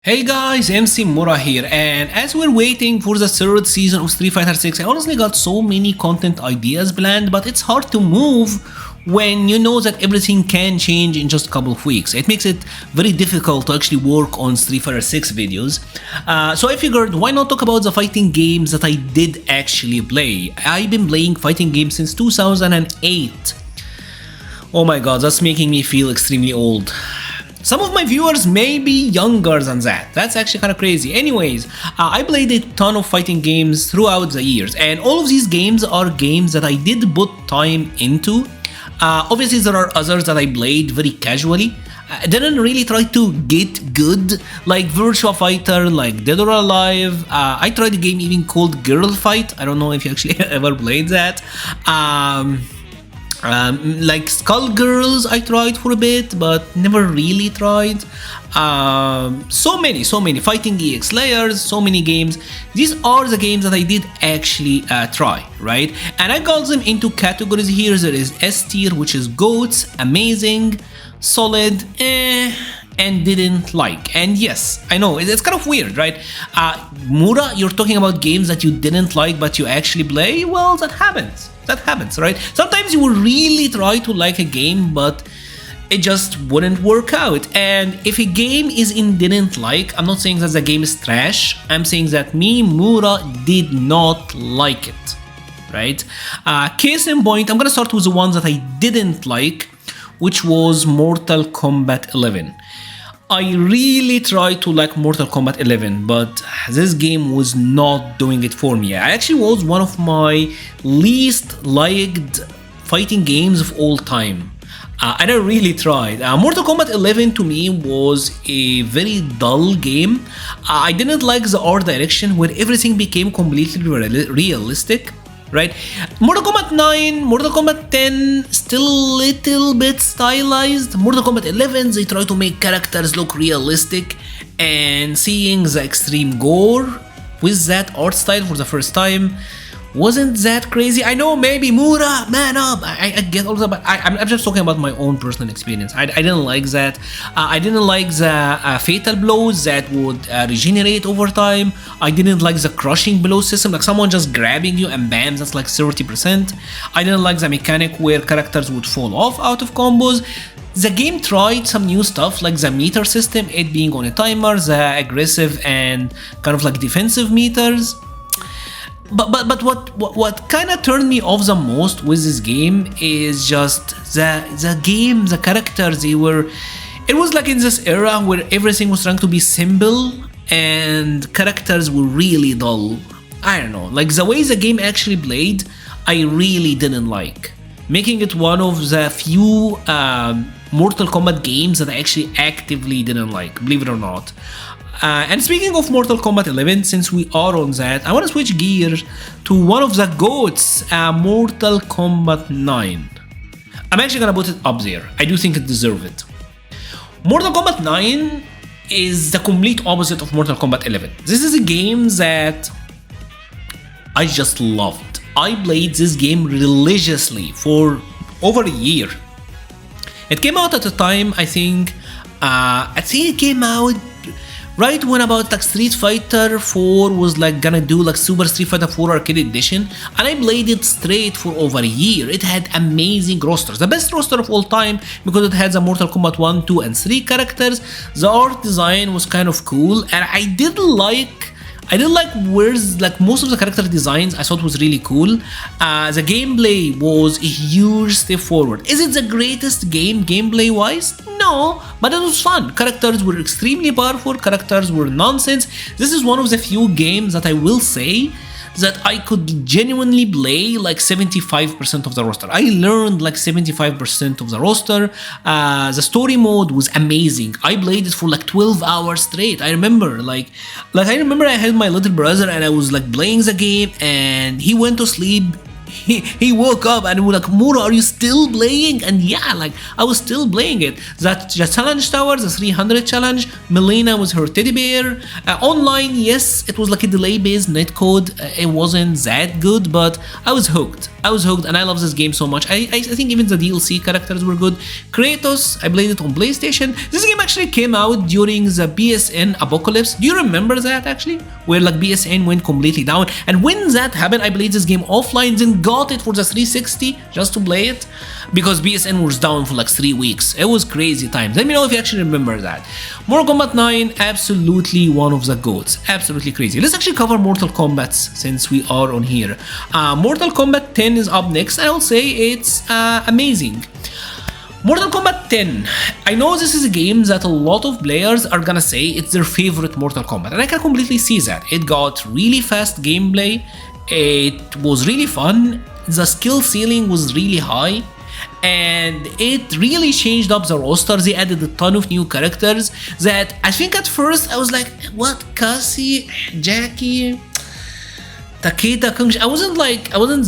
Hey guys, MC Mura here, and as we're waiting for the third season of Street Fighter 6, I honestly got so many content ideas planned, but it's hard to move when you know that everything can change in just a couple of weeks. It makes it very difficult to actually work on Street Fighter 6 videos. So I figured, why not talk about the fighting games that I did actually play? I've been playing fighting games since 2008. Oh my god, that's making me feel extremely old. Some of my viewers may be younger than that. That's actually kind of crazy. Anyways, I played a ton of fighting games throughout the years, and all of these games are games that I did put time into. Obviously, there are others that I played very casually. I didn't really try to get good, like Virtua Fighter, like Dead or Alive. I tried a game even called Girl Fight. I don't know if you actually ever played that. Like Skullgirls I tried for a bit, but never really tried. So many Fighting EX Layers, so many games. These are the games that I did actually try, right? And I got them into categories here. There is S tier, which is GOATs, amazing, solid, and didn't like. And yes, I know it's kind of weird, right? Mura, you're talking about games that you didn't like but you actually play. Well, that happens. That happens, right? Sometimes you will really try to like a game, but it just wouldn't work out. And if a game is in didn't like, I'm not saying that the game is trash. I'm saying that me, Mura, did not like it, right? Case in point, I'm gonna start with the ones that I didn't like, which was Mortal Kombat 11. I really tried to like Mortal Kombat 11, but this game was not doing it for me. I actually was one of my least liked fighting games of all time. And I really tried. Mortal Kombat 11 to me was a very dull game. I didn't like the art direction where everything became completely realistic. Right? Mortal Kombat 9, Mortal Kombat 10, still a little bit stylized. Mortal Kombat 11, they try to make characters look realistic, and seeing the extreme gore with that art style for the first time wasn't that crazy. I know maybe Mura, man up, I get all that, but I'm just talking about my own personal experience. I didn't like that. I didn't like the fatal blows that would regenerate over time. I didn't like the crushing blow system, like someone just grabbing you and bam, that's like 30%. I didn't like the mechanic where characters would fall off out of combos. The game tried some new stuff like the meter system, it being on a timer, the aggressive and kind of like defensive meters. But what kind of turned me off the most with this game is just the characters. It was like in this era where everything was trying to be simple and characters were really dull. I don't know, like the way the game actually played, I really didn't like, making it one of the few Mortal Kombat games that I actually actively didn't like, believe it or not. And speaking of Mortal Kombat 11, since we are on that, I want to switch gears to one of the GOATs, Mortal Kombat 9. I'm actually gonna put it up there. I do think it deserves it. Mortal Kombat 9 is the complete opposite of Mortal Kombat 11. This is a game that I just loved. I played this game religiously for over a year. It came out at a time, I think it came out right when about like Street Fighter 4 was like gonna do like Super Street Fighter 4 Arcade Edition, and I played it straight for over a year. It had amazing rosters, the best roster of all time, because it had the Mortal Kombat 1, 2 and 3 characters. The art design was kind of cool, and I did like where's like most of the character designs I thought was really cool. The gameplay was a huge step forward. Is it the greatest game gameplay wise? No, but it was fun. Characters were extremely powerful, characters were nonsense. This is one of the few games that I will say that I could genuinely play like 75% of the roster. I learned like 75% of the roster. The story mode was amazing. I played it for like 12 hours straight. I remember I had my little brother and I was like playing the game and he went to sleep. He woke up and was like, Mura, are you still playing? And yeah, like I was still playing it. The challenge tower, the 300 challenge, Melina was her teddy bear. Online, yes, it was like a delay based netcode. It wasn't that good, but I was hooked. I was hooked, and I love this game so much. I think even the DLC characters were good. Kratos, I played it on PlayStation. This game actually came out during the PSN apocalypse. Do you remember that actually? Where like PSN went completely down, and when that happened, I played this game offline, then got it for the 360 just to play it, because PSN was down for like 3 weeks. It was crazy times. Let me know if you actually remember that. Mortal Kombat 9, absolutely one of the GOATs. Absolutely crazy. Let's actually cover Mortal Kombat since we are on here. Mortal Kombat 10 is up next, and I will say it's amazing. Mortal Kombat 10. I know this is a game that a lot of players are gonna say it's their favorite Mortal Kombat, and I can completely see that. It got really fast gameplay, it was really fun, the skill ceiling was really high, and it really changed up the roster. They added a ton of new characters that I think at first I was like, what, Cassie, Jackie, Takeda, Kung. I wasn't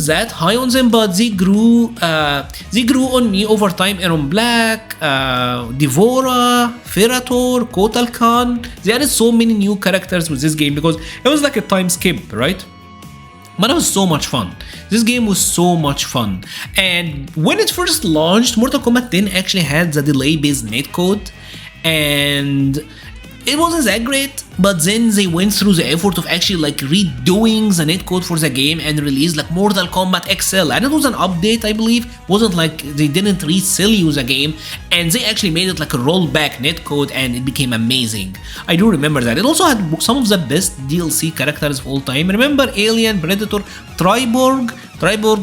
that high on them, but they grew on me over time. Aaron Black, Devora, Ferrator, Kotal Khan. They added so many new characters with this game because it was like a time skip, right? But it was so much fun. This game was so much fun. And when it first launched, Mortal Kombat 10 actually had the delay-based netcode, and it wasn't that great, but then they went through the effort of actually like redoing the netcode for the game and released like Mortal Kombat XL, and it was an update, I believe. It wasn't like they didn't resell you the game, and they actually made it like a rollback netcode, and it became amazing. I do remember that. It also had some of the best DLC characters of all time. Remember Alien, Predator, Triborg,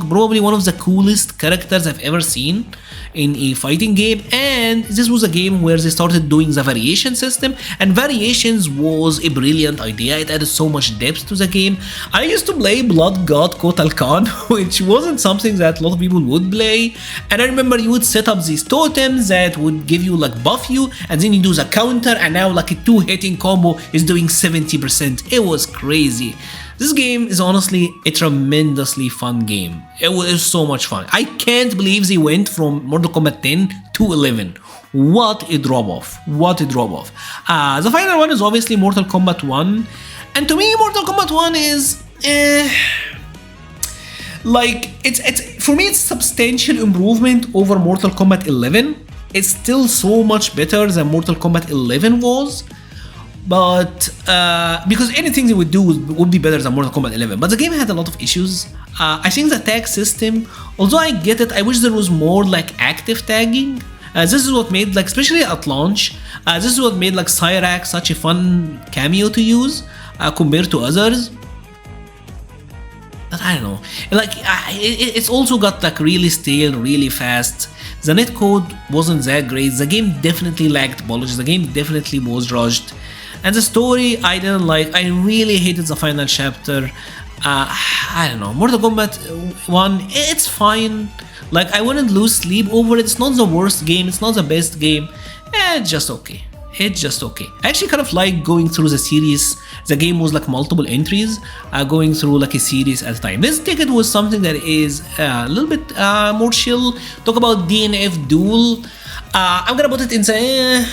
probably one of the coolest characters I've ever seen in a fighting game. And this was a game where they started doing the variation system, and variations was a brilliant idea. It added so much depth to the game. I used to play Blood God Kotal Khan, which wasn't something that a lot of people would play, and I remember you would set up these totems that would give you like buff you, and then you do the counter, and now like a 2-hitting combo is doing 70%. It was crazy. This game is honestly a tremendously fun game. It was so much fun. I can't believe they went from Mortal Kombat 10 to 11. What a drop off. What a drop off. The final one is obviously Mortal Kombat 1. And to me, Mortal Kombat 1 is... like, for me, it's substantial improvement over Mortal Kombat 11. It's still so much better than Mortal Kombat 11 was. But because anything they would do would be better than Mortal Kombat 11, but the game had a lot of issues. I think the tag system, although I get it, I wish there was more like active tagging. This is what made, like, especially at launch, this is what made like Cyrax such a fun cameo to use compared to others. But I don't know, like it's also got like really stale, really fast. The netcode wasn't that great. The game definitely lacked polish. The game definitely was rushed. And the story I didn't like. I really hated the final chapter. I don't know. Mortal Kombat 1, it's fine. Like, I wouldn't lose sleep over it. It's not the worst game. It's not the best game. It's just okay. It's just okay. I actually kind of like going through the series. The game was like multiple entries, going through like a series at a time. This ticket was something that is a little bit more chill. Talk about DNF Duel. I'm gonna put it in the...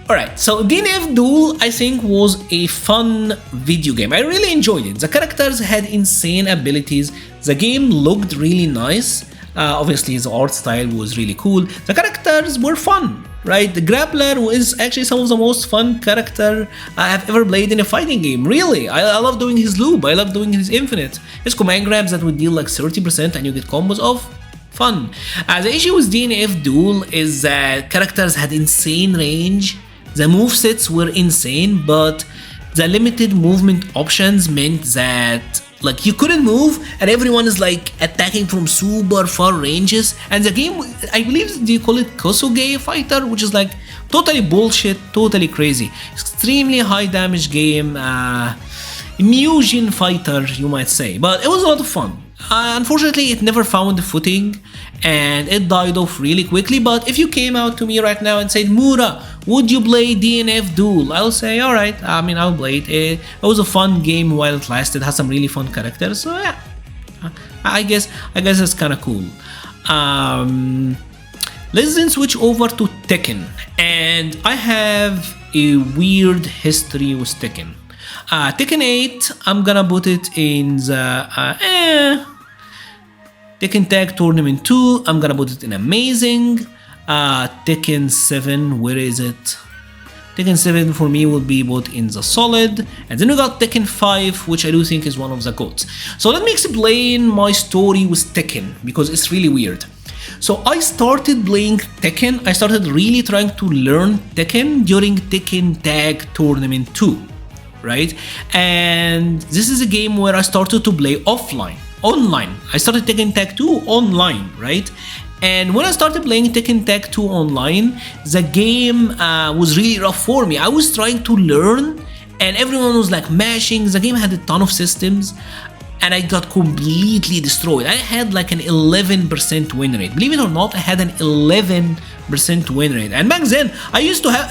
Alright, so DNF Duel I think was a fun video game. I really enjoyed it. The characters had insane abilities. The game looked really nice. Obviously the art style was really cool. The characters were fun, right? The Grappler was actually some of the most fun character I have ever played in a fighting game. Really, I love doing his loop. I love doing his infinite. His command grabs that would deal like 30% and you get combos off. Fun. The issue with DNF Duel is that characters had insane range. The movesets were insane, but the limited movement options meant that like you couldn't move and everyone is like attacking from super far ranges. And the game, I believe they call it Kosuge Fighter, which is like totally bullshit, totally crazy. Extremely high damage game, Mugen fighter you might say, but it was a lot of fun. Unfortunately, it never found a footing and it died off really quickly. But if you came out to me right now and said, Mura, would you play DNF Duel? I'll say, alright, I mean, I'll play it. It was a fun game while it lasted, has some really fun characters. So yeah, I guess it's kind of cool. Let's then switch over to Tekken. And I have a weird history with Tekken. Tekken 8, I'm gonna put it in the Tekken Tag Tournament 2, I'm gonna put it in amazing. Tekken 7, where is it? Tekken 7 for me will be put in the solid. And then we got Tekken 5, which I do think is one of the GOATs. So let me explain my story with Tekken, because it's really weird. So I started playing Tekken, I started really trying to learn Tekken during Tekken Tag Tournament 2, right? And this is a game where I started to play online. I started Tekken Tag 2 online, right? And when I started playing Tekken Tag 2 online, the game was really rough for me. I was trying to learn and everyone was like mashing. The game had a ton of systems and I got completely destroyed. I had like an 11% win rate. Believe it or not, I had an 11% win rate. And back then, I used to have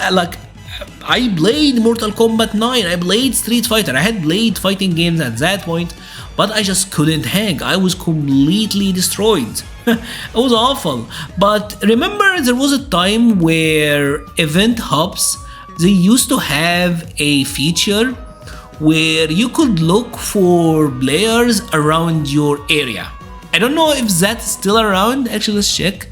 I played Mortal Kombat 9, I played Street Fighter, I had played fighting games at that point, but I just couldn't hang. I was completely destroyed. It was awful. But remember, there was a time where event hubs, they used to have a feature where you could look for players around your area. I don't know if that's still around. Actually, let's check.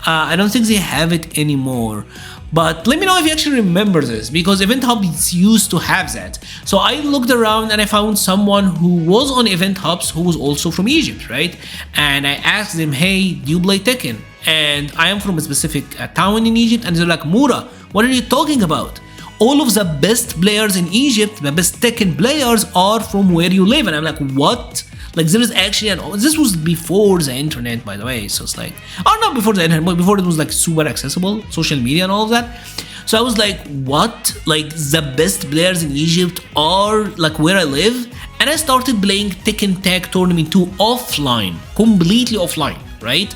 I don't think they have it anymore. But let me know if you actually remember this, because Event Hubs used to have that. So I looked around and I found someone who was on Event Hubs who was also from Egypt, right? And I asked them, hey, do you play Tekken? And I am from a specific town in Egypt. And they're like, Mura, what are you talking about? All of the best players in Egypt, the best Tekken players are from where you live. And I'm like, what? Like there is actually this was before the internet, by the way, so it's like, or not before the internet, but before it was like super accessible, social media and all of that. So I was like, what? Like the best players in Egypt are like where I live? And I started playing Tekken Tag Tournament 2 offline, completely offline, right?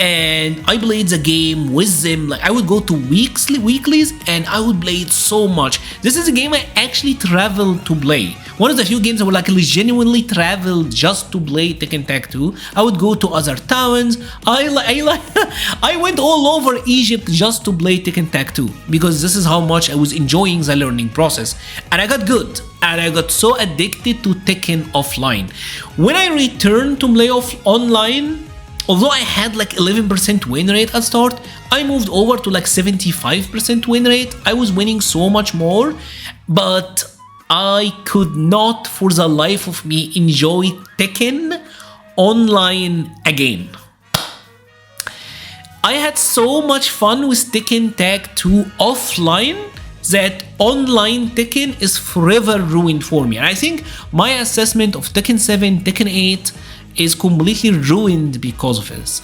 And I played the game with them. Like I would go to weeklies and I would play it so much. This is a game I actually traveled to play. One of the few games I would like genuinely travel just to play Tekken Tag 2. I would go to other towns. I went all over Egypt just to play Tekken Tag 2 because this is how much I was enjoying the learning process. And I got good. And I got so addicted to Tekken offline. When I returned to play online, although I had like 11% win rate at start, I moved over to like 75% win rate. I was winning so much more, but I could not for the life of me enjoy Tekken online again. I had so much fun with Tekken Tag 2 offline that online Tekken is forever ruined for me. And I think my assessment of Tekken 7, Tekken 8 is completely ruined because of this.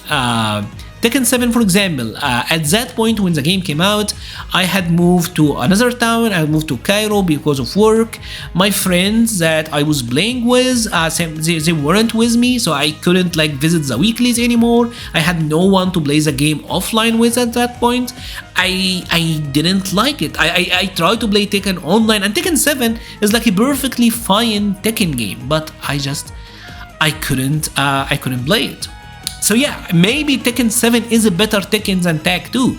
Tekken 7, for example, at that point when the game came out, I had moved to another town. I moved to Cairo because of work. My friends that I was playing with, they weren't with me, so I couldn't like visit the weeklies anymore. I had no one to play the game offline with at that point. I didn't like it. I tried to play Tekken online, and Tekken 7 is like a perfectly fine Tekken game, but I couldn't play it. So yeah, maybe Tekken 7 is a better Tekken than Tag 2,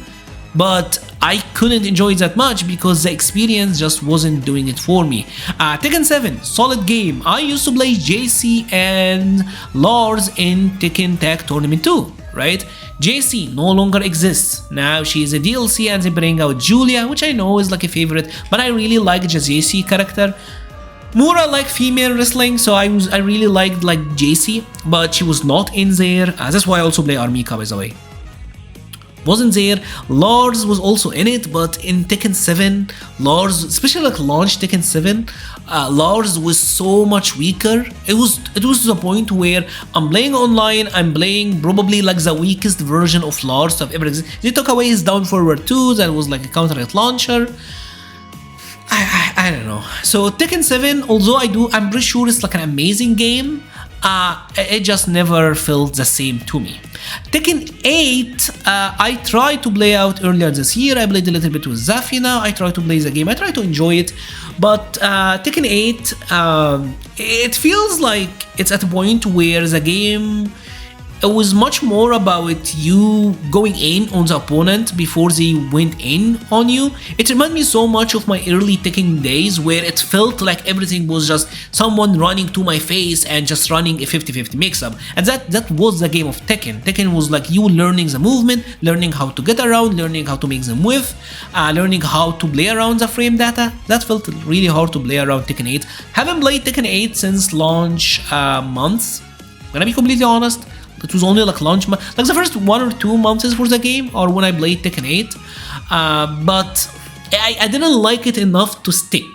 but I couldn't enjoy it that much because the experience just wasn't doing it for me. Tekken 7, solid game. I used to play JC and Lars in Tekken Tag Tournament 2, right? JC no longer exists. Now she is a DLC and they bring out Julia, which I know is like a favorite, but I really like the JC character. Mura like female wrestling, so I really liked like JC, but she was not in there. That's why I also play Armika, by the way. Wasn't there. Lars was also in it, but in Tekken 7, Lars, especially like launch Tekken 7, Lars was so much weaker. It was to the point where I'm playing online, I'm playing probably like the weakest version of Lars that ever existed. They took away his down forward 2, that was like a counter hit launcher. I don't know. So Tekken 7, although I'm pretty sure it's like an amazing game, it just never felt the same to me. Tekken 8, I tried to play out earlier this year. I played a little bit with Zafina. I tried to play the game. I tried to enjoy it. But Tekken 8, it feels like it's at a point where the game it was much more about you going in on the opponent before they went in on you. It reminded me so much of my early Tekken days, where it felt like everything was just someone running to my face and just running a 50-50 mix-up. And that was the game of Tekken. Tekken was like you learning the movement, learning how to get around, learning how to make them whiff, learning how to play around the frame data. That felt really hard to play around Tekken 8. Haven't played Tekken 8 since launch months. I'm gonna be completely honest. It was only like launch month, like the first 1 or 2 months for the game, or when I played Tekken 8. But I didn't like it enough to stick,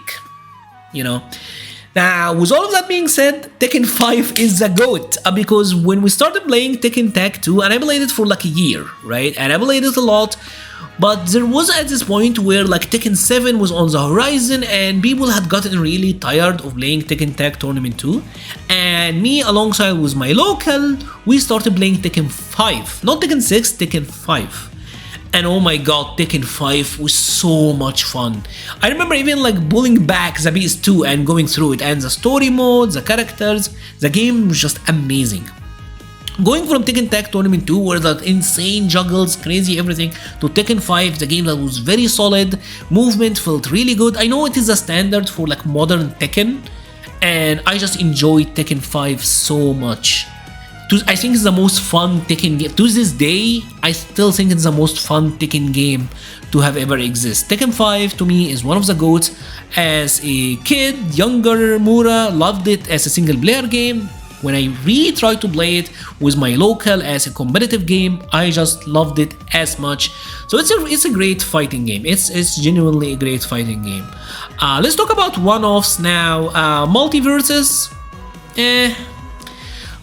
you know. Now, with all of that being said, Tekken 5 is the GOAT, because when we started playing Tekken Tag 2, and I played it for like a year, right? And I played it a lot, but there was at this point where like Tekken 7 was on the horizon and people had gotten really tired of playing Tekken Tag Tournament 2, and me alongside with my local, we started playing Tekken 5, not Tekken 6, Tekken 5. And oh my god, Tekken 5 was so much fun. I remember even like pulling back the PS2 and going through it, and the story mode, the characters, the game was just amazing. Going from Tekken Tag Tournament 2, where that insane juggles, crazy everything, to Tekken 5, the game that was very solid, movement felt really good. I know it is a standard for like modern Tekken, and I just enjoyed Tekken 5 so much. I think it's the most fun Tekken game. To this day, I still think it's the most fun Tekken game to have ever existed. Tekken 5 to me is one of the GOATs. As a kid, younger Mura loved it as a single player game. When I really tried to play it with my local as a competitive game, I just loved it as much. So it's a great fighting game. It's genuinely a great fighting game. Let's talk about one-offs now. Multiversus,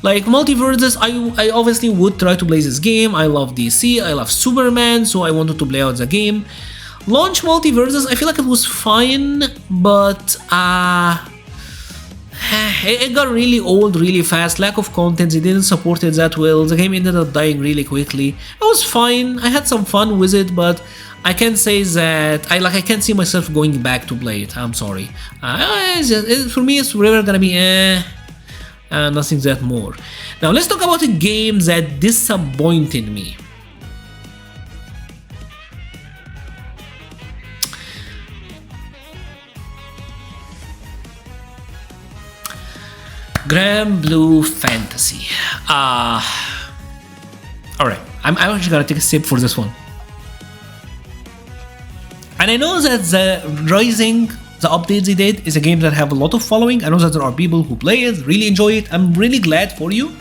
like Multiversus, I obviously would try to play this game. I love DC, I love Superman, so I wanted to play out the game. Launch Multiversus, I feel like it was fine, but it got really old really fast, lack of content, they didn't support it that well, the game ended up dying really quickly. It was fine, I had some fun with it, but I can't say that I can't see myself going back to play it. I'm sorry. For me, it's forever gonna be nothing that more. Now let's talk about a game that disappointed me. GranBlue Fantasy. Alright, I'm actually gonna take a sip for this one. And I know that the Rising, the updates they did, is a game that have a lot of following. I know that there are people who play it, really enjoy it. I'm really glad for you.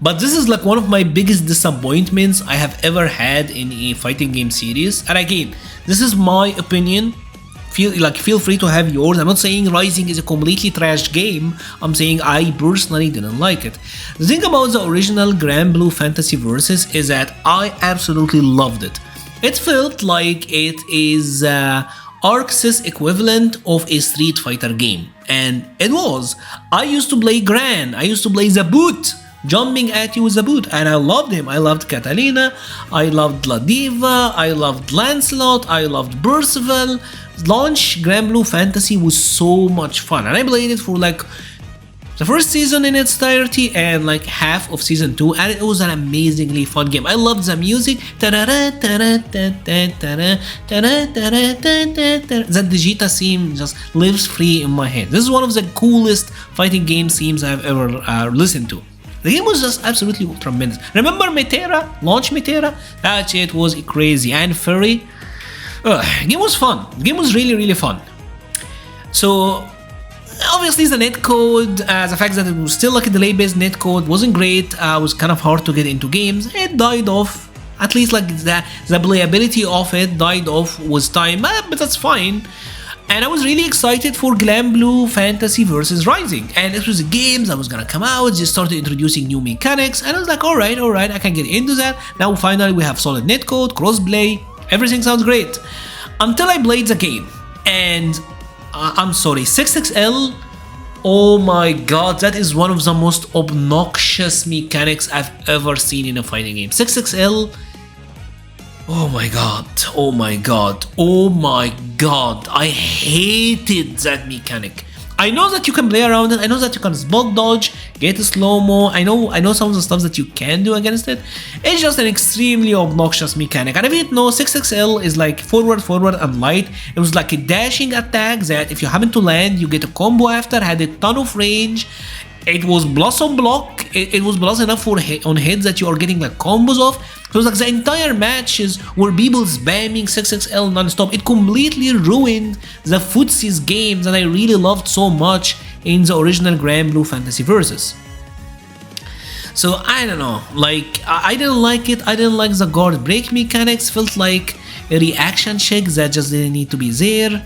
But this is like one of my biggest disappointments I have ever had in a fighting game series. And again, this is my opinion. Feel free to have yours. I'm not saying Rising is a completely trash game. I'm saying I personally didn't like it. The thing about the original GranBlue Fantasy Versus is that I absolutely loved it. It felt like it is Arx's equivalent of a Street Fighter game. And it was. I used to play Gran. I used to play the boot, jumping at you with the boot, and I loved him. I loved Catalina, I loved La Diva, I loved Lancelot, I loved Percival. Launch GranBlue Fantasy was so much fun, and I played it for like the first season in its entirety and like half of season 2, and it was an amazingly fun game. I loved the music. That Digita theme just lives free in my head. This is one of the coolest fighting game themes I've ever listened to. The game was just absolutely tremendous. Remember Metera? Launch Metera? That shit was crazy. And Furry. The game was fun. The game was really, really fun. So, obviously the netcode, the fact that it was still like a delay-based netcode wasn't great. It was kind of hard to get into games. It died off. At least like the playability of it died off with time, but that's fine. And I was really excited for GranBlue Fantasy Versus Rising, and it was a game that was gonna come out, just started introducing new mechanics, and I was like, alright, I can get into that. Now finally we have solid netcode, crossplay, everything sounds great. Until I played the game, and I'm sorry, 6XL, oh my god, that is one of the most obnoxious mechanics I've ever seen in a fighting game. 6XL, oh my god, I hated that mechanic. I know that you can play around it. I know that you can spot dodge, get a slow-mo. I know some of the stuff that you can do against it. It's just an extremely obnoxious mechanic. And if you didn't know, 6XL is like forward, and light. It was like a dashing attack that if you happen to land, you get a combo after, had a ton of range. It was plus on block, it was plus enough for on hits that you are getting like combos of. So it was like the entire matches were people spamming 6XL non-stop. It completely ruined the footsies games that I really loved so much in the original GranBlue Fantasy Versus. So I don't know, like I didn't like it. I didn't like the guard break mechanics. Felt like a reaction check that just didn't need to be there.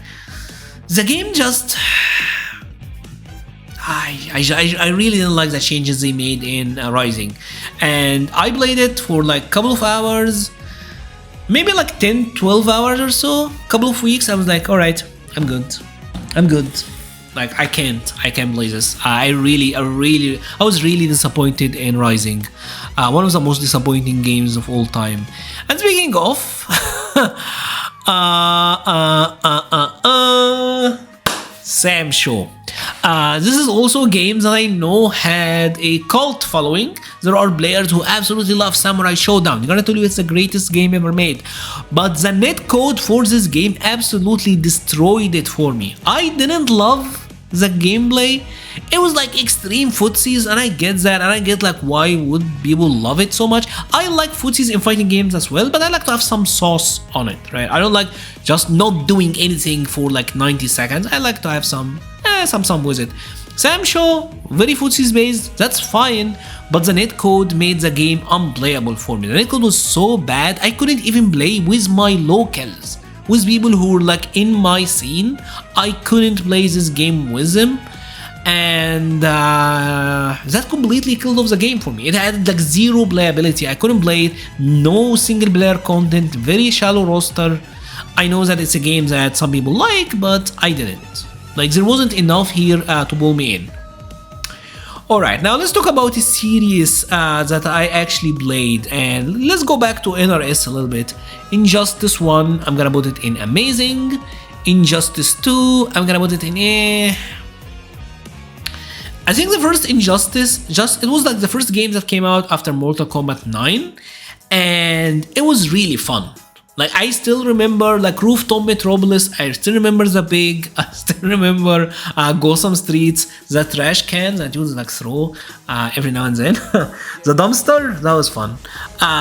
The game just... I really didn't like the changes they made in Rising, and I played it for like a couple of hours, maybe like 10-12 hours or so, couple of weeks. I was like, alright, I'm good, like I can't play this. I was really disappointed in Rising, one of the most disappointing games of all time. And speaking of Sam Show. This is also a game that I know had a cult following. There are players who absolutely love Samurai Showdown. They're gonna tell you it's the greatest game ever made. But the netcode for this game absolutely destroyed it for me. I didn't love the gameplay. It was like extreme footsies, and I get that, and I get like why would people love it so much. I like footsies in fighting games as well, but I like to have some sauce on it, right? I don't like just not doing anything for like 90 seconds. I like to have some with it. Sam Show, very footsies based, that's fine, but the netcode made the game unplayable for me. The netcode was so bad, I couldn't even play with my locals, with people who were like in my scene. I couldn't play this game with them, and that completely killed off the game for me. It had like zero playability. I couldn't play it, no single player content, very shallow roster. I know that it's a game that some people like, but I didn't. Like, there wasn't enough here to pull me in. Alright, now let's talk about a series that I actually played, and let's go back to NRS a little bit. Injustice 1, I'm gonna put it in amazing. Injustice 2, I'm gonna put it in I think the first Injustice, it was like the first game that came out after Mortal Kombat 9, and it was really fun. Like, I still remember like Rooftop Metropolis, I still remember the pig, I still remember Gotham Streets, the trash can that you would like throw every now and then. The dumpster, that was fun.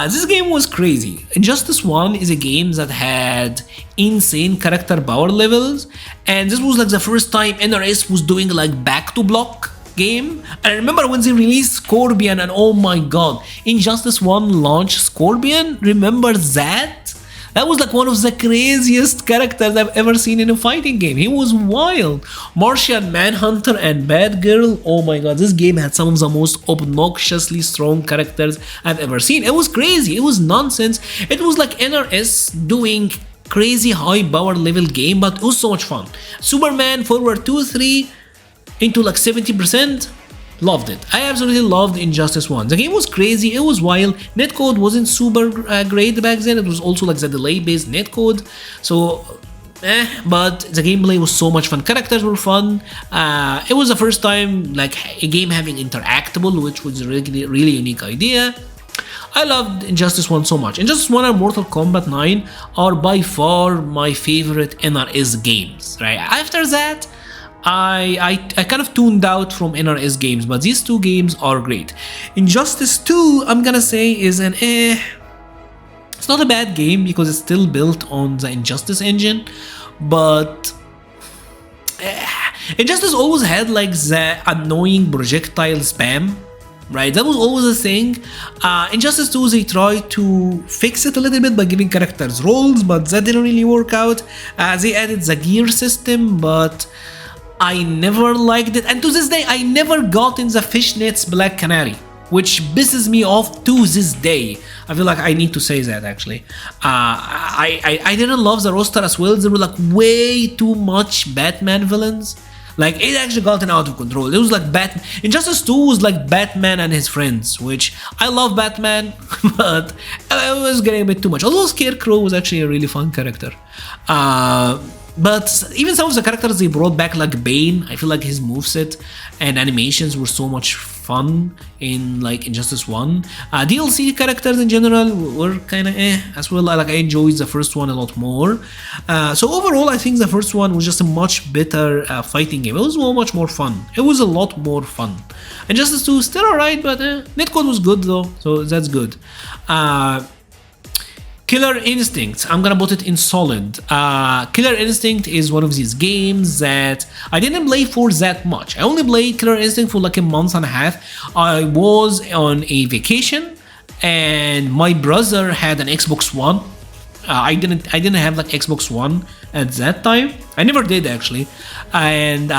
This game was crazy. Injustice 1 is a game that had insane character power levels, and this was like the first time NRS was doing like back to block game. And I remember when they released Scorpion, and oh my god, Injustice 1 launched Scorpion, remember that? That was like one of the craziest characters I've ever seen in a fighting game. He was wild. Martian Manhunter and Batgirl. Oh my god, this game had some of the most obnoxiously strong characters I've ever seen. It was crazy. It was nonsense. It was like NRS doing crazy high power level game, but it was so much fun. Superman forward 2-3 into like 70%. Loved it. I absolutely loved Injustice 1. The game was crazy, it was wild. Netcode wasn't super great back then. It was also like the delay based netcode. So, but the gameplay was so much fun. Characters were fun. It was the first time like a game having interactable, which was a really unique idea. I loved Injustice 1 so much. Injustice 1 and Mortal Kombat 9 are by far my favorite NRS games, right? After that, I kind of tuned out from NRS games, but these two games are great. Injustice 2, I'm gonna say, is an It's not a bad game because it's still built on the Injustice engine, but Injustice always had like the annoying projectile spam, right? That was always a thing. Injustice 2, they tried to fix it a little bit by giving characters roles, but that didn't really work out. They added the gear system, but I never liked it, and to this day I never got in the Fishnets Black Canary, which pisses me off to this day. I feel like I need to say that actually. I didn't love the roster as well. There were like way too much Batman villains. Like, it actually gotten out of control. It was like Injustice 2 was like Batman and his friends, which I love Batman, but it was getting a bit too much. Although Scarecrow was actually a really fun character. But even some of the characters they brought back, like Bane, I feel like his moveset and animations were so much fun in like Injustice 1. DLC characters in general were kind of as well. Like I enjoyed the first one a lot more. So overall, I think the first one was just a much better fighting game. It was much more fun. It was a lot more fun. Injustice 2 still alright, but netcode was good though, so that's good. Killer Instinct, I'm gonna put it in solid. Killer Instinct is one of these games that I didn't play for that much. I only played Killer Instinct for like a month and a half. I was on a vacation and my brother had an Xbox One. I didn't have like Xbox One at that time. I never did actually. And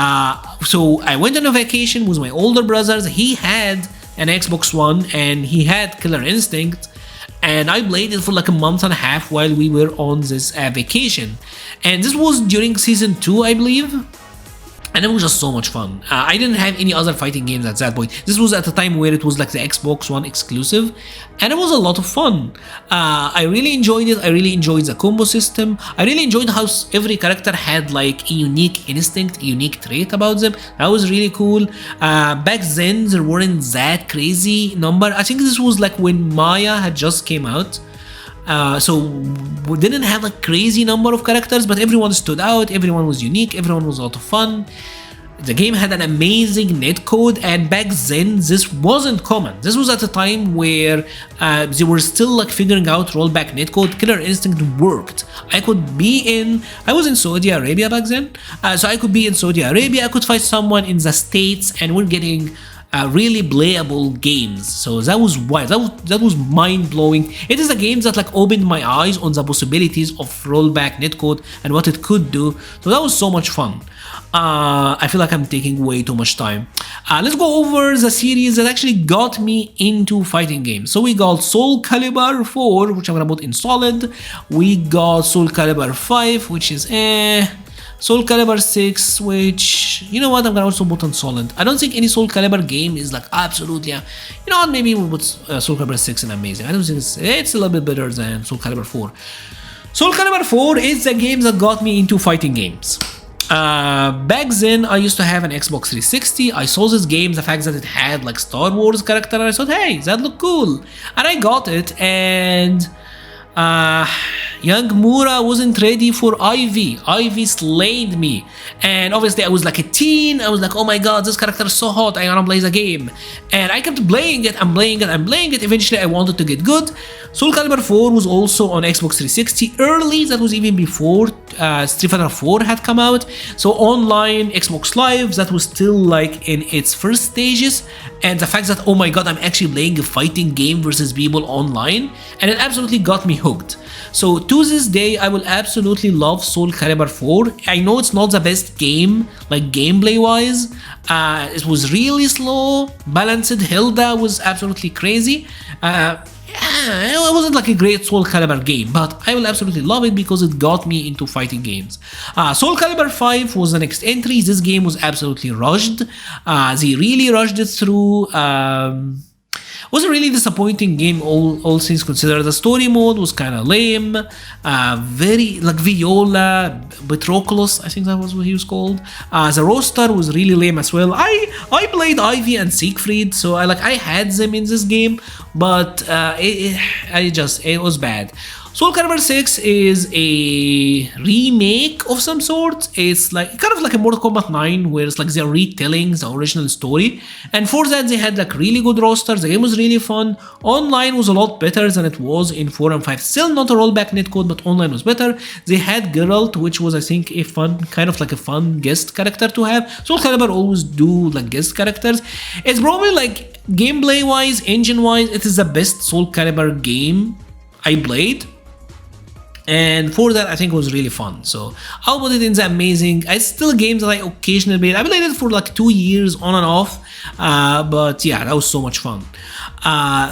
so I went on a vacation with my older brothers. He had an Xbox One and he had Killer Instinct. And I played it for like a month and a half while we were on this vacation. And this was during season 2, I believe. And it was just so much fun. I didn't have any other fighting games at that point. This was at a time where it was like the Xbox One exclusive. And it was a lot of fun. I really enjoyed it. I really enjoyed the combo system. I really enjoyed how every character had like a unique instinct, a unique trait about them. That was really cool. Back then, there weren't that crazy number. I think this was like when Maya had just came out. So we didn't have a crazy number of characters, but everyone stood out, everyone was unique, everyone was a lot of fun. The game had an amazing netcode, and back then this wasn't common. This was at a time where they were still like figuring out rollback netcode. Killer Instinct worked. I was in Saudi Arabia back then, so I could be in Saudi Arabia, I could fight someone in the States, and we're getting really playable games. So that was wild. That was mind-blowing. It is a game that like opened my eyes on the possibilities of rollback netcode and what it could do. So that was so much fun. I feel like I'm taking way too much time. Let's go over the series that actually got me into fighting games. So we got Soulcalibur 4, which I'm gonna put in solid. We got Soulcalibur 5, which is Soulcalibur 6, which, you know what, I'm gonna also put on solid. I don't think any Soulcalibur game is like absolutely, you know what, maybe we'll put Soulcalibur 6 in amazing. I don't think it's a little bit better than Soulcalibur 4. Soulcalibur 4 is the game that got me into fighting games. Back then, I used to have an Xbox 360. I saw this game, the fact that it had like Star Wars character, and I thought, hey, that looked cool. And I got it, and young Mura wasn't ready for Ivy. Ivy slayed me. And obviously I was like a teen. I was like, oh my god, this character is so hot, I wanna play the game. And I kept playing it, I'm playing it. Eventually I wanted to get good. Soulcalibur 4 was also on Xbox 360 early. That was even before Street Fighter 4 had come out. So online, Xbox Live, that was still like in its first stages. And the fact that, oh my god, I'm actually playing a fighting game versus people online, and it absolutely got me hooked. So to this day, I will absolutely love Soulcalibur 4. I know it's not the best game, like gameplay wise. It was really slow, balanced. Hilda was absolutely crazy. It wasn't like a great Soulcalibur game, but I will absolutely love it because it got me into fighting games. Soulcalibur 5 was the next entry. This game was absolutely rushed. They really rushed it through. Was a really disappointing game, all things considered. The story mode was kind of lame, very like Viola, Patroclus, I think that was what he was called. The roster was really lame as well. I played Ivy and Siegfried, so I had them in this game, but it was bad. Soulcalibur 6 is a remake of some sort. It's like kind of like a Mortal Kombat 9, where it's like they're retelling the original story. And for that, they had like really good rosters. The game was really fun. Online was a lot better than it was in 4 and 5. Still not a rollback netcode, but online was better. They had Geralt, which was, I think, a fun, kind of like a fun guest character to have. Soulcalibur always do like guest characters. It's probably like gameplay wise, engine wise, it is the best Soulcalibur game I played. And for that, I think it was really fun. So I'll put it in the amazing. It's still games that I occasionally played. I played it for like 2 years on and off. But yeah, that was so much fun.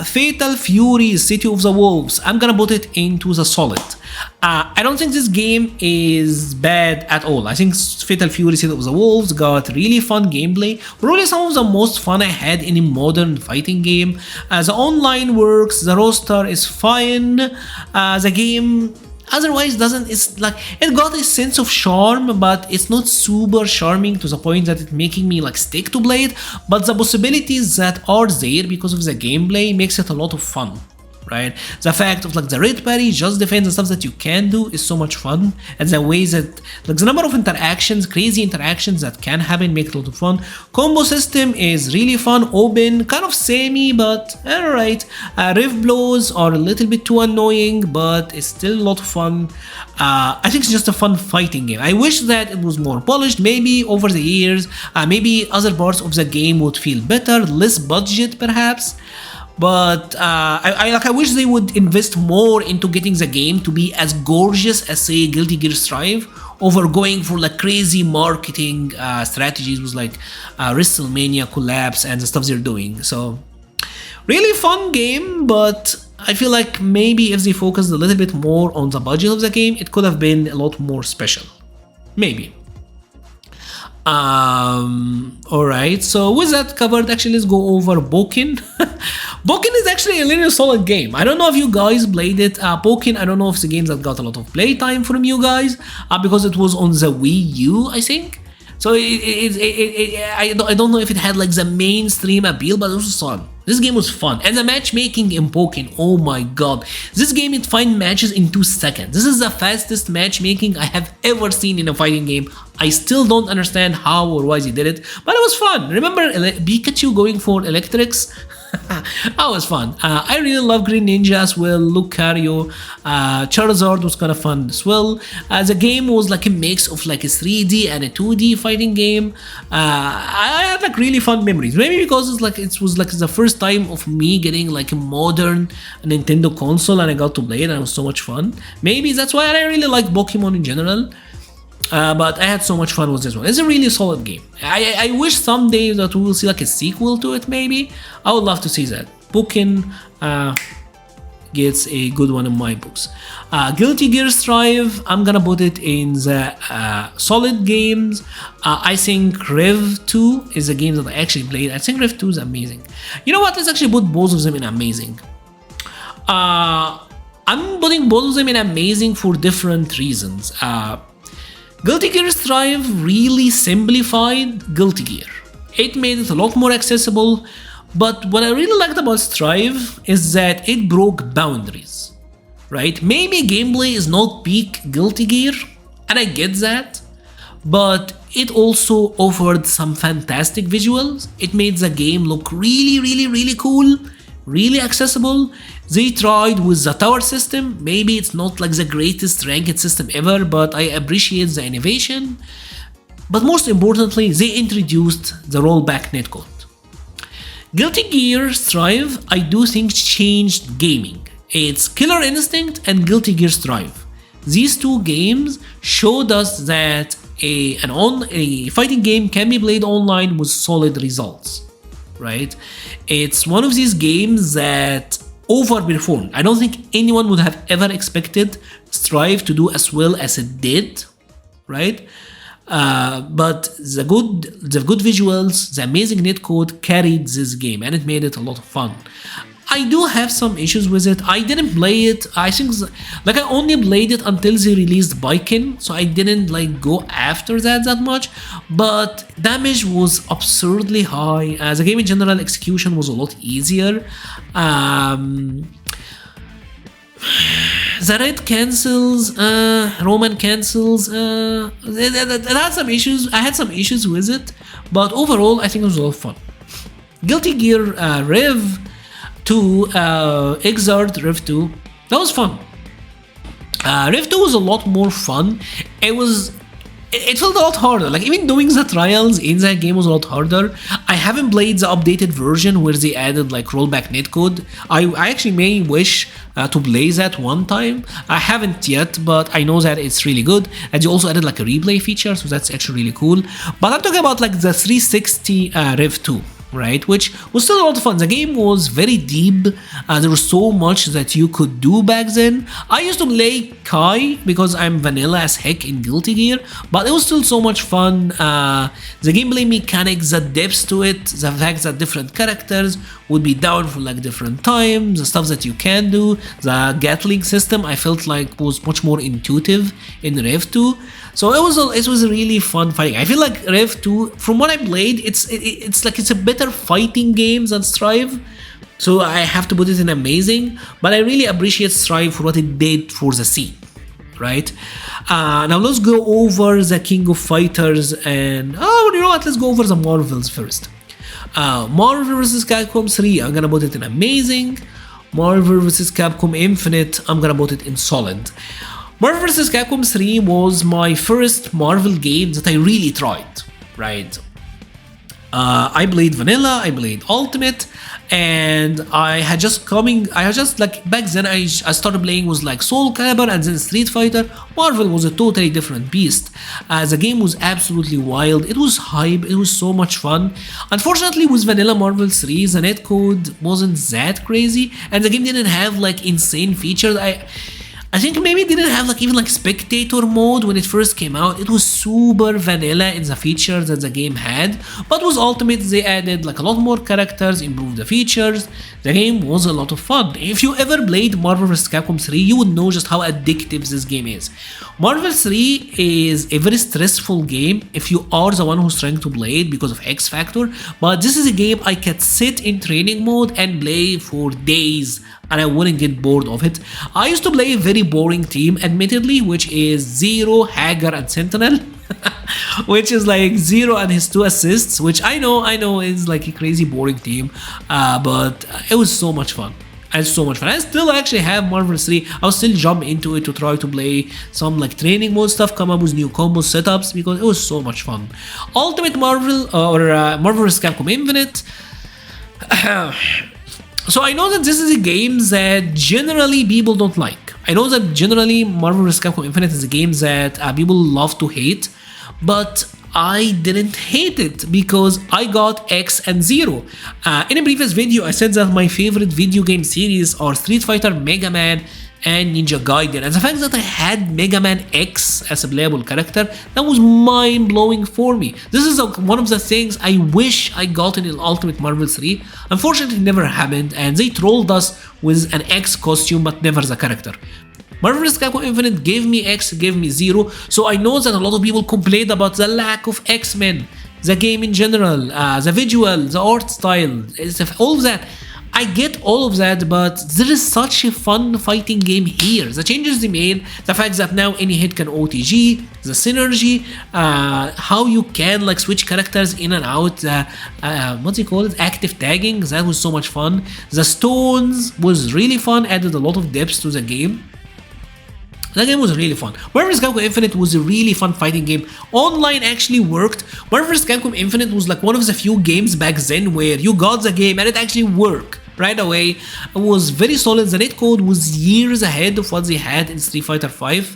Fatal Fury, City of the Wolves. I'm gonna put it into the solid. I don't think this game is bad at all. I think Fatal Fury, City of the Wolves got really fun gameplay. Probably some of the most fun I had in a modern fighting game. The online works, the roster is fine. The game otherwise doesn't, it's like it got a sense of charm, but it's not super charming to the point that it's making me like stick to play it. But the possibilities that are there because of the gameplay makes it a lot of fun, right? The fact of like the red parry, just defense and stuff that you can do is so much fun, and the ways that like the number of interactions, crazy interactions that can happen make it a lot of fun. Combo system is really fun, open, kind of samey, but alright. Rift blows are a little bit too annoying, but it's still a lot of fun. I think it's just a fun fighting game. I wish that it was more polished, maybe over the years, maybe other parts of the game would feel better, less budget perhaps. But I wish they would invest more into getting the game to be as gorgeous as, say, Guilty Gear Strive, over going for like crazy marketing strategies with like WrestleMania collabs and the stuff they're doing. So really fun game, but I feel like maybe if they focused a little bit more on the budget of the game, it could have been a lot more special. Maybe. Alright, so with that covered, actually let's go over Pokken. Pokken is actually a really solid game. I don't know if you guys played it. Pokken, I don't know if it's a game that got a lot of playtime from you guys, because it was on the Wii U, I think. So I don't know if it had like the mainstream appeal, but it was fun. This game was fun. And the matchmaking in Pokken, oh my god. This game, it finds matches in 2 seconds. This is the fastest matchmaking I have ever seen in a fighting game. I still don't understand how or why they did it, but it was fun. Remember Pikachu going for electrics? That was fun. I really love Green Ninja as well, Lucario, Charizard was kind of fun as well. The game was like a mix of like a 3D and a 2D fighting game. I had like really fun memories, maybe because it's like it was like the first time of me getting like a modern Nintendo console and I got to play it and it was so much fun. Maybe that's why I really like Pokemon in general. But I had so much fun with this one. It's a really solid game. I wish someday that we will see like a sequel to it, maybe. I would love to see that. Pokken gets a good one in my books. Guilty Gear Strive, I'm gonna put it in the solid games. I think Rev 2 is a game that I actually played. I think Rev 2 is amazing. You know what? Let's actually put both of them in amazing. I'm putting both of them in amazing for different reasons. Guilty Gear Strive really simplified Guilty Gear. It made it a lot more accessible, but what I really liked about Strive is that it broke boundaries, right? Maybe gameplay is not peak Guilty Gear, and I get that, but it also offered some fantastic visuals. It made the game look really cool, really accessible. They tried with the tower system. Maybe it's not like the greatest ranked system ever, but I appreciate the innovation. But most importantly, they introduced the rollback netcode. Guilty Gear Strive, I do think, changed gaming. It's Killer Instinct and Guilty Gear Strive. These two games showed us that a fighting game can be played online with solid results, right? It's one of these games that overperformed. I don't think anyone would have ever expected Strive to do as well as it did, right? But the good visuals, the amazing netcode carried this game and it made it a lot of fun. I do have some issues with it. I didn't play it. I think like I only played it until they released Pokken, so I didn't like go after that much. But damage was absurdly high. The game in general execution was a lot easier. The red cancels, Roman cancels. It had some issues. I had some issues with it, but overall I think it was a lot of fun. Guilty Gear Rev 2, Exert Rev 2, that was fun. Rev 2 was a lot more fun. It felt a lot harder. Like even doing the trials in that game was a lot harder. I haven't played the updated version where they added like rollback netcode. I actually may wish to play that one time. I haven't yet, but I know that it's really good. And they also added like a replay feature, so that's actually really cool. But I'm talking about like the 360 Rev 2. right? Which was still a lot of fun. The game was very deep. There was so much that you could do back then. I used to play Kai because I'm vanilla as heck in Guilty Gear, but it was still so much fun. The gameplay mechanics, the depth to it, the fact that different characters would be down for like different times, the stuff that you can do, the Gatling system I felt like was much more intuitive in Rev 2. So it was a really fun fighting. I feel like Rev 2, from what I played, it's a better fighting game than Strive. So I have to put it in amazing, but I really appreciate Strive for what it did for the scene, right? Now let's go over the King of Fighters and you know what? Let's go over the Marvels first. Marvel vs. Capcom 3, I'm gonna put it in amazing. Marvel vs. Capcom Infinite, I'm gonna put it in solid. Marvel vs. Capcom 3 was my first Marvel game that I really tried, right? I played Vanilla, I played Ultimate, and I had just like back then I started playing was like Soulcalibur and then Street Fighter. Marvel was a totally different beast. The game was absolutely wild. It was hype. It was so much fun. Unfortunately, with Vanilla Marvel 3, the netcode wasn't that crazy, and the game didn't have like insane features. I think maybe it didn't have like even like spectator mode when it first came out. It was super vanilla in the features that the game had, but with Ultimate they added like a lot more characters, improved the features. The game was a lot of fun. If you ever played Marvel vs. Capcom 3, you would know just how addictive this game is. Marvel 3 is a very stressful game if you are the one who's trying to play it because of X Factor, but this is a game I could sit in training mode and play for days and I wouldn't get bored of it. I used to play a very boring team, admittedly, which is Zero, Hagar, and Sentinel. Which is like Zero and his 2 assists, which I know is like a crazy boring team, but it was so much fun. I still actually have Marvel 3. I'll still jump into it to try to play some like training mode stuff, come up with new combo setups because it was so much fun. Ultimate Marvel or Marvel vs. Capcom Infinite. So I know that this is a game that generally people don't like. I know that generally Marvel vs. Capcom Infinite is a game that people love to hate, but I didn't hate it because I got X and Zero. In a previous video, I said that my favorite video game series are Street Fighter, Mega Man, and Ninja Gaiden, and the fact that I had Mega Man X as a playable character, that was mind-blowing for me. This is one of the things I wish I got in Ultimate Marvel 3. Unfortunately, it never happened, and they trolled us with an X costume, but never the character. Marvel vs. Capcom Infinite gave me X, gave me Zero, so I know that a lot of people complained about the lack of X-Men, the game in general, the visual, the art style, all of that. I get all of that, but there is such a fun fighting game here. The changes they made, the fact that now any hit can OTG, the synergy, how you can like switch characters in and out, what do you call it, active tagging, that was so much fun. The stones was really fun, added a lot of depth to the game. That game was really fun. Marvel vs. Capcom Infinite was a really fun fighting game. Online actually worked. Marvel vs. Capcom Infinite was like one of the few games back then where you got the game and it actually worked right away. It was very solid. The netcode was years ahead of what they had in Street Fighter 5.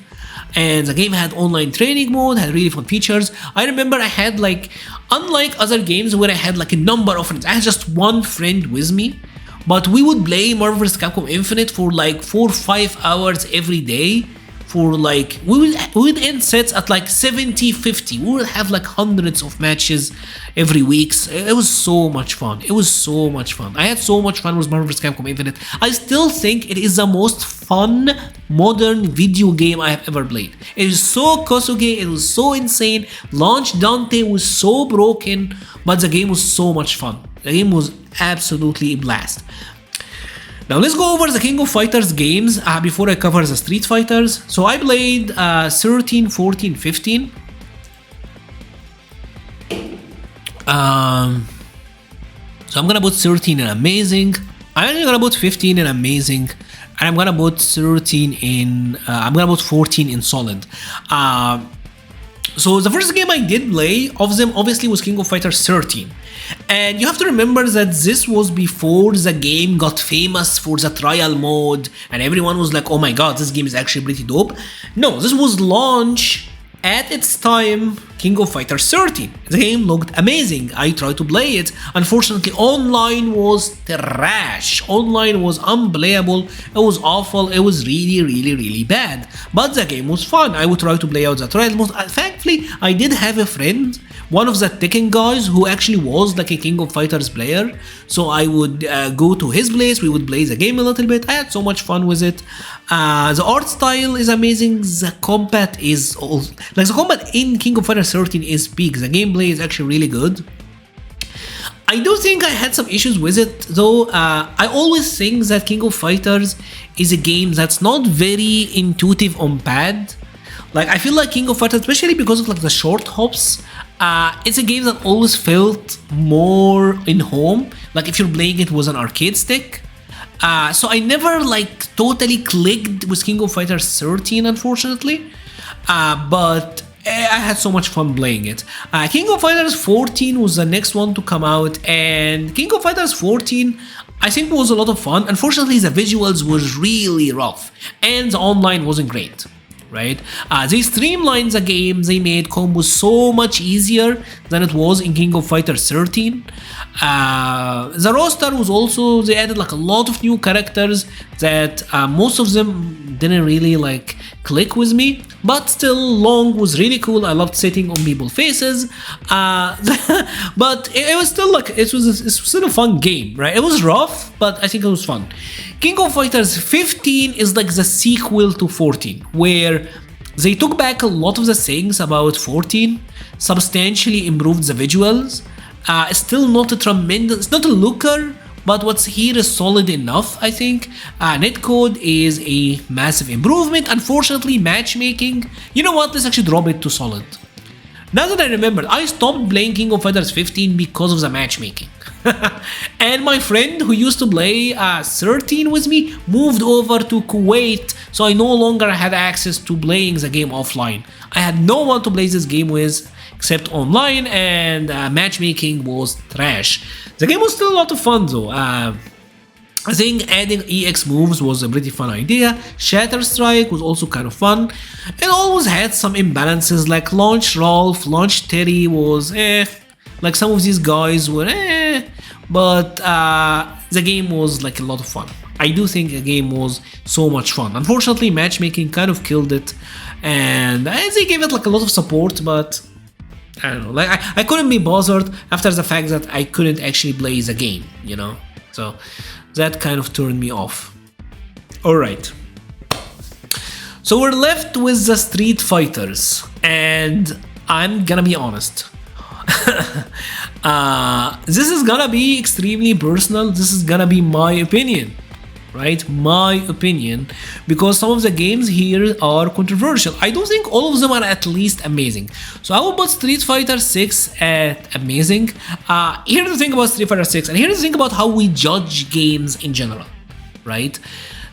And the game had online training mode, had really fun features. I remember I had like, unlike other games where I had like a number of friends, I had just one friend with me. But we would play Marvel vs. Capcom Infinite for like 4 or 5 hours every day. For like, we would end sets at like 70-50. We would have like hundreds of matches every week. It was so much fun. I had so much fun with Marvel vs. Capcom Infinite. I still think it is the most fun modern video game I have ever played. It is so Kosuge, it was so insane. Launch Dante was so broken, but the game was so much fun. The game was absolutely a blast. Now let's go over the King of Fighters games before I cover the Street Fighters. So I played 13, 14, 15. So I'm gonna put 13 in amazing. I'm actually gonna put 15 in amazing. And I'm gonna put 13 in, I'm gonna put 14 in solid. So the first game I did play of them obviously was King of Fighters 13. And you have to remember that this was before the game got famous for the trial mode and everyone was like, oh my god, this game is actually pretty dope. No, this was launch At its time, King of Fighters 13. The game looked amazing. I tried to play it. Unfortunately, online was trash. Online was unplayable. It was awful. It was really bad. But the game was fun. I would try to play out the trial. Thankfully, I did have a friend, one of the Tekken guys, who actually was like a King of Fighters player. So I would go to his place. We would play the game a little bit. I had so much fun with it. The art style is amazing. The combat is also, like, the combat in King of Fighters 13 is peak. The gameplay is actually really good. I do think I had some issues with it though. I always think that King of Fighters is a game that's not very intuitive on pad. Like, I feel like King of Fighters, especially because of like the short hops, it's a game that always felt more in home, like if you're playing it with an arcade stick. So I never like totally clicked with King of Fighters 13, unfortunately, but I had so much fun playing it. King of Fighters 14 was the next one to come out, and King of Fighters 14 I think was a lot of fun. Unfortunately, the visuals was really rough, and the online wasn't great. Right? They streamlined the game, they made combos so much easier than it was in King of Fighters 13. The roster was also, they added like a lot of new characters that most of them didn't really like click with me, but still Long was really cool. I loved sitting on people's faces, but it was still like, it was still a fun game, right? It was rough, but I think it was fun. King of Fighters 15 is like the sequel to 14, where they took back a lot of the things about 14, substantially improved the visuals. It's still not a tremendous, it's not a looker, but what's here is solid enough, I think. Netcode is a massive improvement. Unfortunately, matchmaking, you know what, let's actually drop it to solid. Now that I remember, I stopped playing King of Fighters 15 because of the matchmaking. And my friend who used to play 13 with me moved over to Kuwait, so I no longer had access to playing the game offline. I had no one to play this game with except online, and matchmaking was trash. The game was still a lot of fun though. I think adding EX moves was a pretty fun idea. Shatter Strike was also kind of fun. It always had some imbalances, like Launch Rolf, Launch Terry was like some of these guys were but the game was like a lot of fun. I do think the game was so much fun. Unfortunately, matchmaking kind of killed it, and they gave it like a lot of support, but I don't know, like I couldn't be bothered after the fact that I couldn't actually play the game, you know? So that kind of turned me off. Alright. So we're left with the Street Fighters, and I'm gonna be honest. This is gonna be extremely personal. This is gonna be my opinion, right? My opinion, because some of the games here are controversial. I don't think all of them are at least amazing. So I will put Street Fighter 6 at amazing. Here's the thing about Street Fighter 6, and here's the thing about how we judge games in general, right?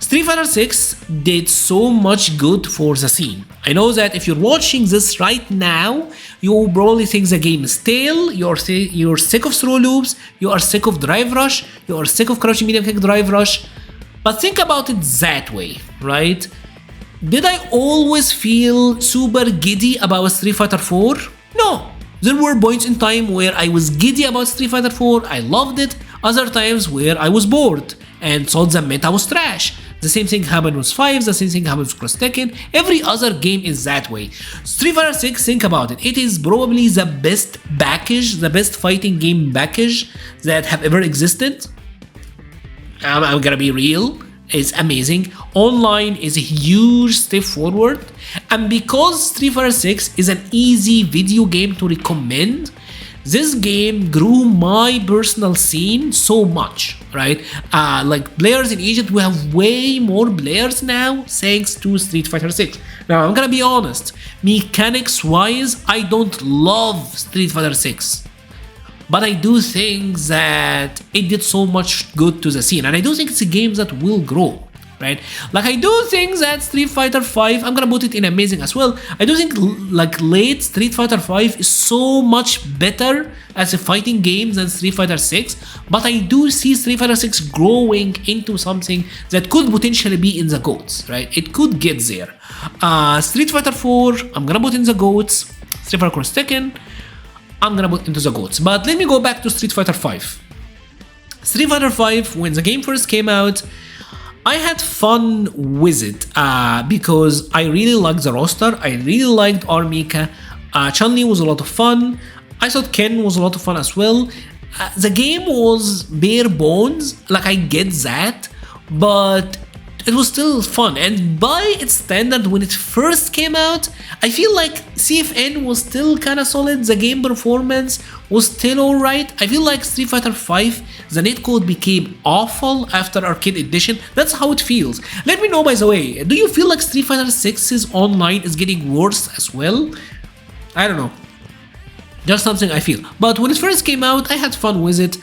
Street Fighter 6 did so much good for the scene. I know that if you're watching this right now, you will probably think the game is stale, you're sick of throw loops, you are sick of drive rush, you are sick of crouching medium kick drive rush. But think about it that way, right? Did I always feel super giddy about Street Fighter 4? No. There were points in time where I was giddy about Street Fighter 4, I loved it, other times where I was bored and thought the meta was trash. The same thing happened with 5, the same thing happened with Cross Tekken. Every other game is that way. Street Fighter 6, think about it. It is probably the best package, the best fighting game package that have ever existed. I'm gonna be real. It's amazing. Online is a huge step forward. And because Street Fighter 6 is an easy video game to recommend, this game grew my personal scene so much, right? Like players in Egypt, we have way more players now thanks to Street Fighter 6. Now, I'm gonna be honest, mechanics-wise, I don't love Street Fighter 6. But I do think that it did so much good to the scene, and I do think it's a game that will grow, right? Like I do think that Street Fighter 5, I'm gonna put it in amazing as well. I do think like late Street Fighter 5 is so much better as a fighting game than Street Fighter 6, but I do see Street Fighter 6 growing into something that could potentially be in the GOATs, right? It could get there. Street Fighter 4, I'm gonna put in the GOATs. Street Fighter Cross Tekken, I'm gonna put into the GOATs. But let me go back to Street Fighter 5. Street Fighter 5, when the game first came out, I had fun with it because I really liked the roster. I really liked Armika. Chun-Li was a lot of fun. I thought Ken was a lot of fun as well. The game was bare bones, like I get that, but it was still fun. And by its standard, when it first came out, I feel like CFN was still kind of solid. The game performance was still alright. I feel like Street Fighter 5, the netcode became awful after Arcade Edition. That's how it feels. Let me know, by the way, do you feel like Street Fighter 6's online is getting worse as well? I don't know. Just something I feel. But when it first came out, I had fun with it.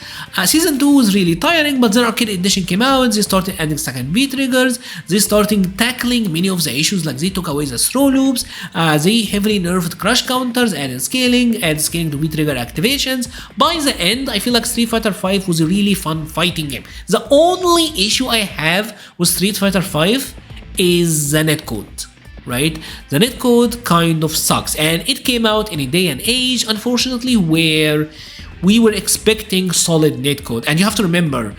Season 2 was really tiring, but then Arcade Edition came out, they started adding second B triggers, they started tackling many of the issues, like they took away the throw loops, they heavily nerfed crush counters, added scaling to B trigger activations. By the end, I feel like Street Fighter 5 was a really fun fighting game. The only issue I have with Street Fighter 5 is the netcode. Right? The netcode kind of sucks, and it came out in a day and age, unfortunately, where we were expecting solid netcode. And you have to remember,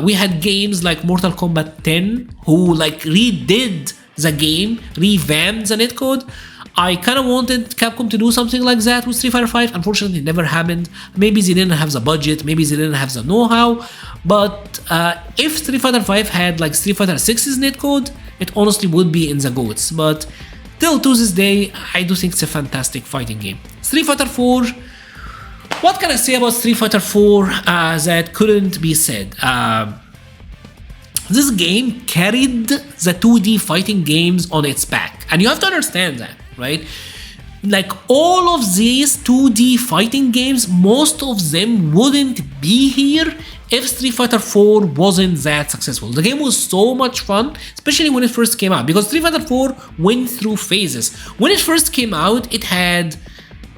we had games like Mortal Kombat 10 who like redid the game, revamped the netcode. I kind of wanted Capcom to do something like that with Street Fighter 5. Unfortunately, it never happened. Maybe they didn't have the budget, maybe they didn't have the know-how. But if Street Fighter 5 had like Street Fighter 6's netcode, it honestly would be in the GOATs. But till to this day, I do think it's a fantastic fighting game. Street Fighter 4, what can I say about Street Fighter 4 that couldn't be said? This game carried the 2D fighting games on its back. And you have to understand that, right? Like all of these 2D fighting games, most of them wouldn't be here if Street Fighter 4 wasn't that successful. The game was so much fun, especially when it first came out, because Street Fighter 4 went through phases. When it first came out, it had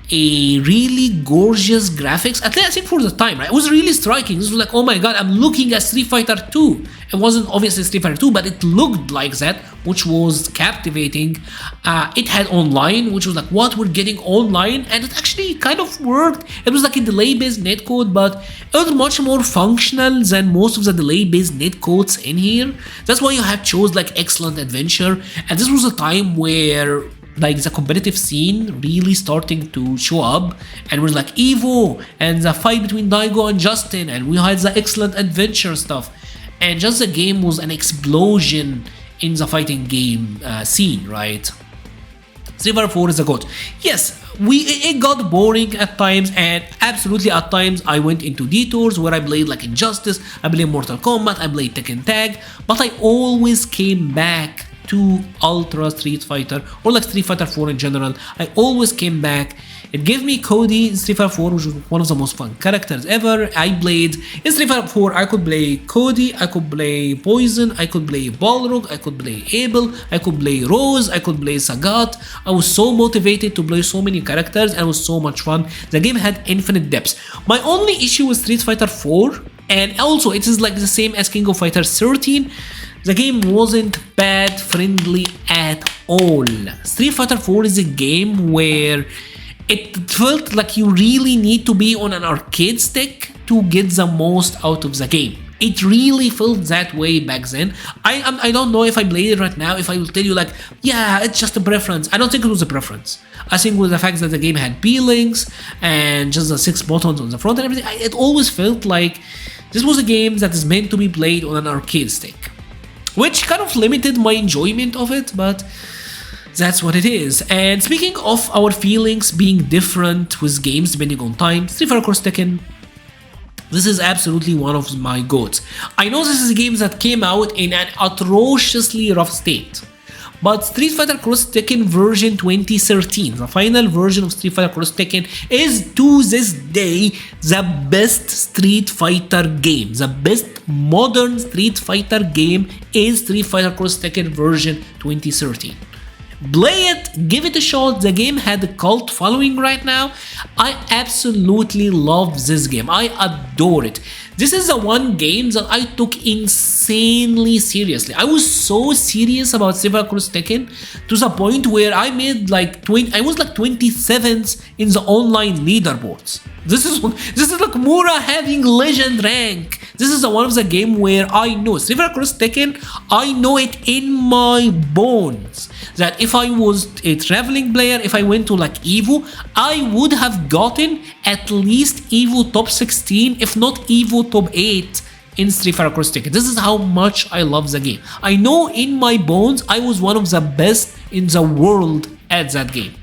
a really gorgeous graphics, at least I think for the time, right? It was really striking. This was like, oh my god, I'm looking at Street Fighter 2. It wasn't obviously Street Fighter 2, but it looked like that, which was captivating. It had online, which was like, what, we're getting online? And it actually kind of worked. It was like a delay-based netcode, but it was much more functional than most of the delay-based netcodes in here. That's why you had shows like Excellent Adventure, and this was a time where like the competitive scene really starting to show up, and we're like Evo and the fight between Daigo and Justin, and we had the Excellent Adventure stuff, and just the game was an explosion in the fighting game scene, right? Street Fighter 4 is a GOAT. Yes, it got boring at times, and absolutely at times I went into detours where I played like Injustice, I played Mortal Kombat, I played Tekken Tag, but I always came back to Ultra Street Fighter, or like Street Fighter 4 in general. I always came back. It gave me Cody in Street Fighter 4, which was one of the most fun characters ever. I played in Street Fighter 4, I could play Cody, I could play Poison, I could play Balrog, I could play Abel, I could play Rose, I could play Sagat. I was so motivated to play so many characters, and it was so much fun. The game had infinite depths. My only issue with Street Fighter 4, and also it is like the same as King of Fighters 13, the game wasn't pad friendly at all. Street Fighter 4 is a game where it felt like you really need to be on an arcade stick to get the most out of the game. It really felt that way back then. I don't know if I played it right now, if I will tell you like, yeah, it's just a preference. I don't think it was a preference. I think with the fact that the game had P-links and just the 6 buttons on the front and everything, it always felt like this was a game that is meant to be played on an arcade stick, which kind of limited my enjoyment of it, but that's what it is. And speaking of our feelings being different with games depending on time, Street Fighter Cross Tekken, this is absolutely one of my GOATs. I know this is a game that came out in an atrociously rough state, but Street Fighter Cross Tekken version 2013, the final version of Street Fighter Cross Tekken, is to this day the best Street Fighter game. The best modern Street Fighter game is Street Fighter Cross Tekken version 2013. Play it, give it a shot. The game had a cult following right now. I absolutely love this game. I adore it. This is the one game that I took insanely seriously. I was so serious about Street Fighter Cross Tekken to the point where I made like I was like 27th in the online leaderboards. This is like Mura having legend rank. This is one of the game where I know Street Fighter Cross Tekken. I know it in my bones that if I was a traveling player, if I went to like EVO, I would have gotten at least EVO top 16, if not EVO top 8 in Street Fighter Cross Tekken. This is how much I love the game. I know in my bones I was one of the best in the world at that game.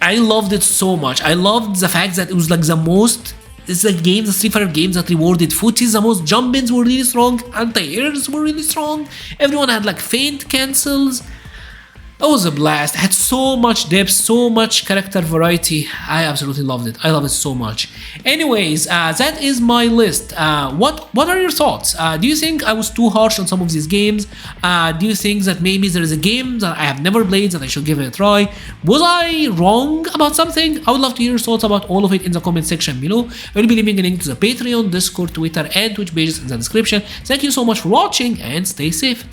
I loved it so much. I loved the fact that it was like the most, it's a game, the Street Fighter games that rewarded footies the most. Jump-ins were really strong, anti-airs were really strong, everyone had like feint cancels. It was a blast. It had so much depth, so much character variety. I absolutely loved it. I love it so much. Anyways, that is my list. What are your thoughts? Do you think I was too harsh on some of these games? Do you think that maybe there is a game that I have never played that I should give it a try? Was I wrong about something? I would love to hear your thoughts about all of it in the comment section below. I will be leaving a link to the Patreon, Discord, Twitter, and Twitch pages in the description. Thank you so much for watching and stay safe.